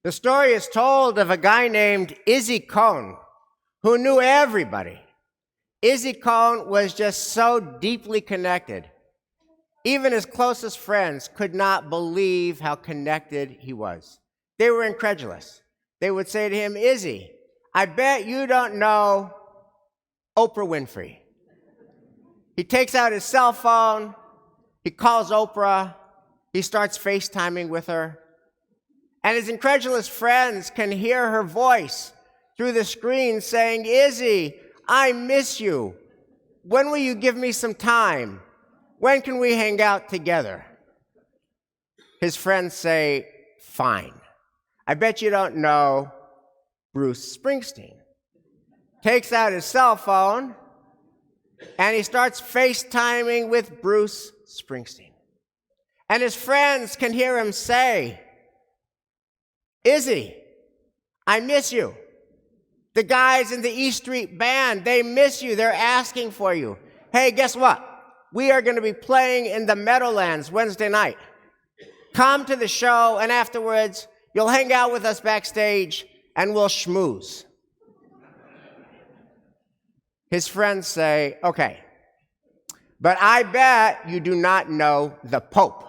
The story is told of a guy named Izzy Cohn who knew everybody. Izzy Cohn was just so deeply connected. Even his closest friends could not believe how connected he was. They were incredulous. They would say to him, "Izzy, I bet you don't know Oprah Winfrey." He takes out his cell phone, he calls Oprah, he starts FaceTiming with her, and his incredulous friends can hear her voice through the screen saying, "Izzy, I miss you. When will you give me some time? When can we hang out together?" His friends say, "Fine. I bet you don't know Bruce Springsteen." Takes out his cell phone, and he starts FaceTiming with Bruce Springsteen. And his friends can hear him say, "Izzy, I miss you. The guys in the E Street Band, they miss you. They're asking for you. Hey, guess what? We are going to be playing in the Meadowlands Wednesday night. Come to the show, and afterwards, you'll hang out with us backstage, and we'll schmooze." His friends say, "Okay, but I bet you do not know the Pope."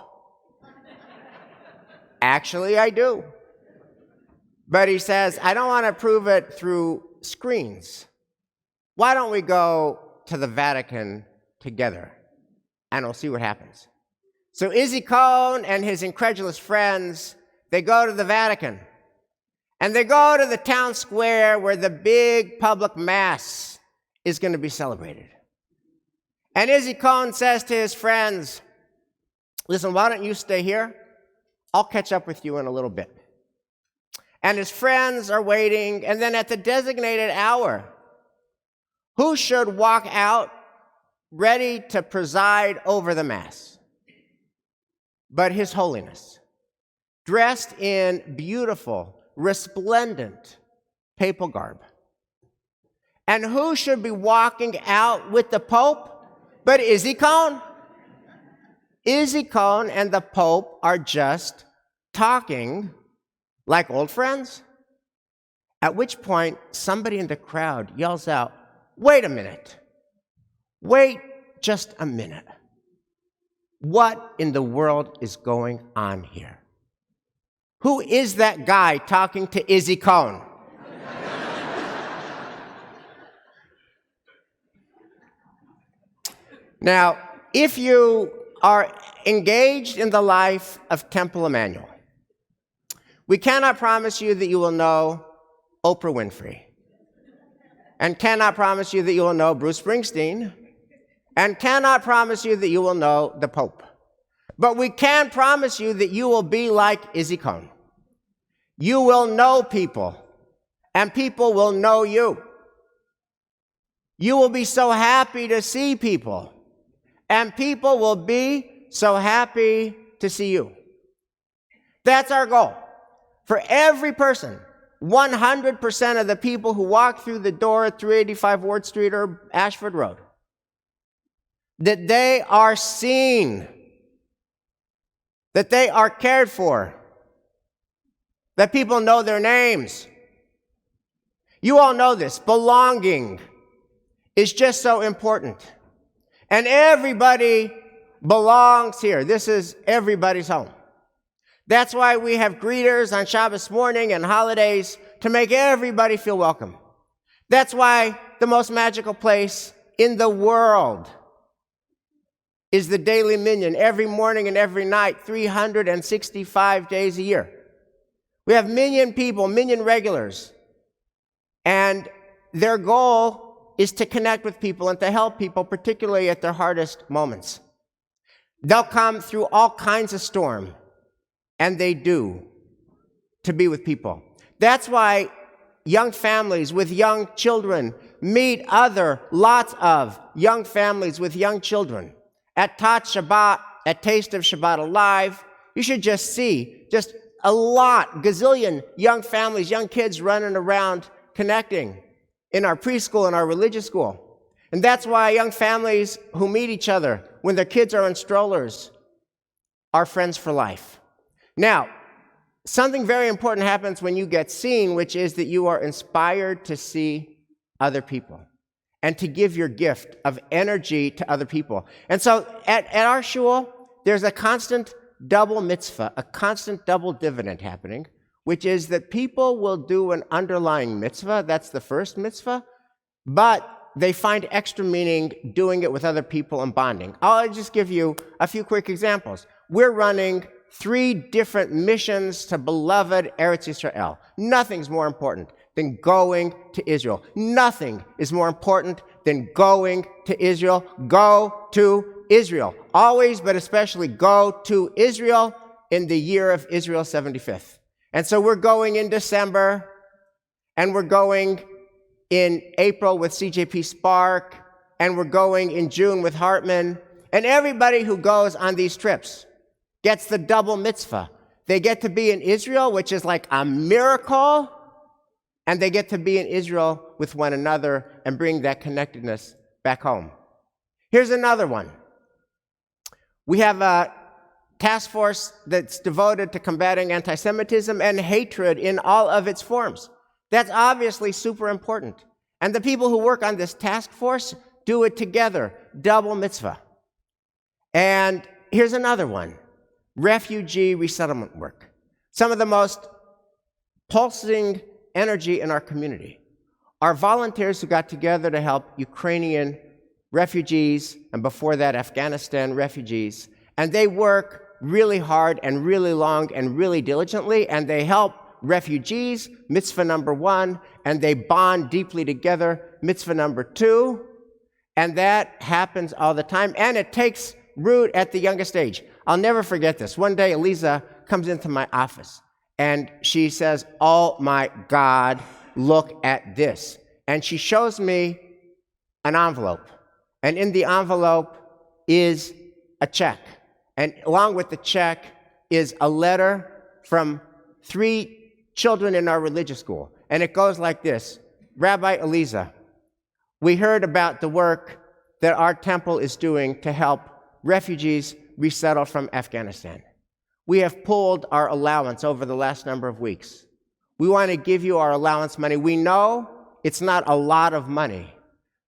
"Actually, I do." But he says, "I don't want to prove it through screens. Why don't we go to the Vatican together, and we'll see what happens." So Izzy Cohn and his incredulous friends, they go to the Vatican. And they go to the town square where the big public mass is going to be celebrated. And Izzy Cohn says to his friends, "Listen, why don't you stay here? I'll catch up with you in a little bit." And his friends are waiting, and then at the designated hour, who should walk out ready to preside over the Mass but His Holiness, dressed in beautiful, resplendent papal garb. And who should be walking out with the Pope but Izzy Cohn? Izzy Cohn and the Pope are just talking like old friends. At which point, somebody in the crowd yells out, "Wait a minute. Wait just a minute. What in the world is going on here? Who is that guy talking to Izzy Cohn?" Now, if you are engaged in the life of Temple Emanuel, we cannot promise you that you will know Oprah Winfrey, and cannot promise you that you will know Bruce Springsteen, and cannot promise you that you will know the Pope. But we can promise you that you will be like Izzy Cohn. You will know people, and people will know you. You will be so happy to see people, and people will be so happy to see you. That's our goal. For every person, 100% of the people who walk through the door at 385 Ward Street or Ashford Road, that they are seen, that they are cared for, that people know their names. You all know this. Belonging is just so important. And everybody belongs here. This is everybody's home. That's why we have greeters on Shabbos morning and holidays to make everybody feel welcome. That's why the most magical place in the world is the daily minyan, every morning and every night, 365 days a year. We have minyan people, minyan regulars, and their goal is to connect with people and to help people, particularly at their hardest moments. They'll come through all kinds of storm, and they do, to be with people. That's why young families with young children meet lots of young families with young children. At Tat Shabbat, at Taste of Shabbat Alive, you should just see just a gazillion young families, young kids running around connecting in our preschool and our religious school. And that's why young families who meet each other when their kids are in strollers are friends for life. Now, something very important happens when you get seen, which is that you are inspired to see other people and to give your gift of energy to other people. And so at our shul, there's a constant double mitzvah, a constant double dividend happening, which is that people will do an underlying mitzvah, that's the first mitzvah, but they find extra meaning doing it with other people and bonding. I'll just give you a few quick examples. We're running 3 different missions to beloved Eretz Yisrael. Nothing's more important than going to Israel. Nothing is more important than going to Israel. Go to Israel. Always, but especially go to Israel in the year of Israel's 75th. And so we're going in December, and we're going in April with CJP Spark, and we're going in June with Hartman. And everybody who goes on these trips gets the double mitzvah. They get to be in Israel, which is like a miracle, and they get to be in Israel with one another and bring that connectedness back home. Here's another one. We have a task force that's devoted to combating anti-Semitism and hatred in all of its forms. That's obviously super important. And the people who work on this task force do it together, double mitzvah. And here's another one, refugee resettlement work. Some of the most pulsing energy in our community are volunteers who got together to help Ukrainian refugees, and before that, Afghanistan refugees. And they work really hard and really long and really diligently, and they help refugees, mitzvah number 1, and they bond deeply together, mitzvah number 2. And that happens all the time, and it takes root at the youngest age. I'll never forget this. One day, Eliza comes into my office, and she says, "Oh my God, look at this." And she shows me an envelope, and in the envelope is a check. And along with the check is a letter from 3 children in our religious school. And it goes like this: Rabbi Eliza, we heard about the work that our temple is doing to help refugees resettle from Afghanistan. We have pulled our allowance over the last number of weeks. We want to give you our allowance money. We know it's not a lot of money,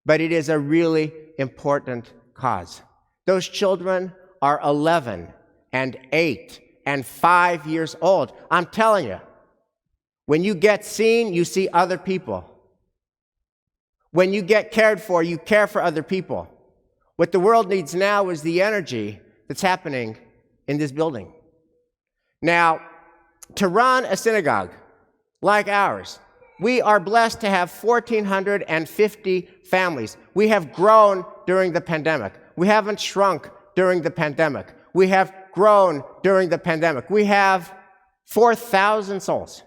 but it is a really important cause. Those children are 11 and 8 and 5 years old. I'm telling you, when you get seen, you see other people. When you get cared for, you care for other people. What the world needs now is the energy that's happening in this building. Now, to run a synagogue like ours, we are blessed to have 1,450 families. We have grown during the pandemic. We haven't shrunk during the pandemic. We have grown during the pandemic. We have 4,000 souls.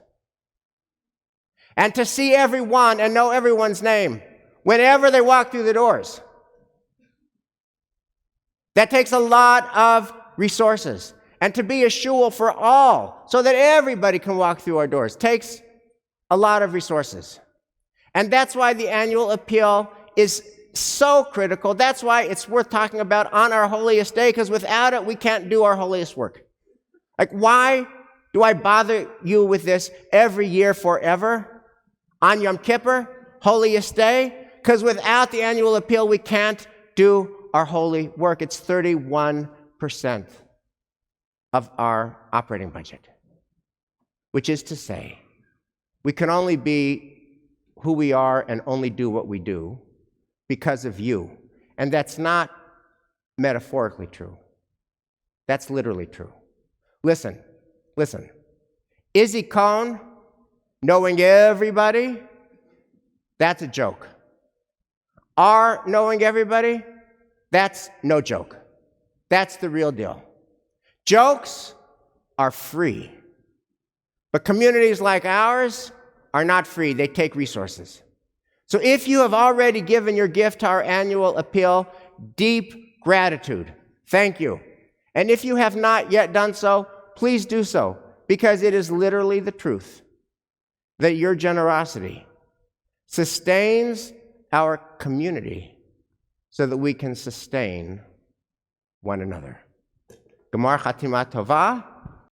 And to see everyone and know everyone's name whenever they walk through the doors, that takes a lot of resources. And to be a shul for all, so that everybody can walk through our doors, takes a lot of resources. And that's why the annual appeal is so critical. That's why it's worth talking about on our holiest day, because without it, we can't do our holiest work. Like, why do I bother you with this every year forever? On Yom Kippur, holiest day? Because without the annual appeal, we can't do our holy work. It's 31% of our operating budget, which is to say, we can only be who we are and only do what we do because of you. And that's not metaphorically true. That's literally true. Listen. Izzy Cohn, knowing everybody, that's a joke. Our knowing everybody, that's no joke. That's the real deal. Jokes are free. But communities like ours are not free. They take resources. So if you have already given your gift to our annual appeal, deep gratitude. Thank you. And if you have not yet done so, please do so, because it is literally the truth that your generosity sustains our community so that we can sustain one another. Gemar Chatima Tova.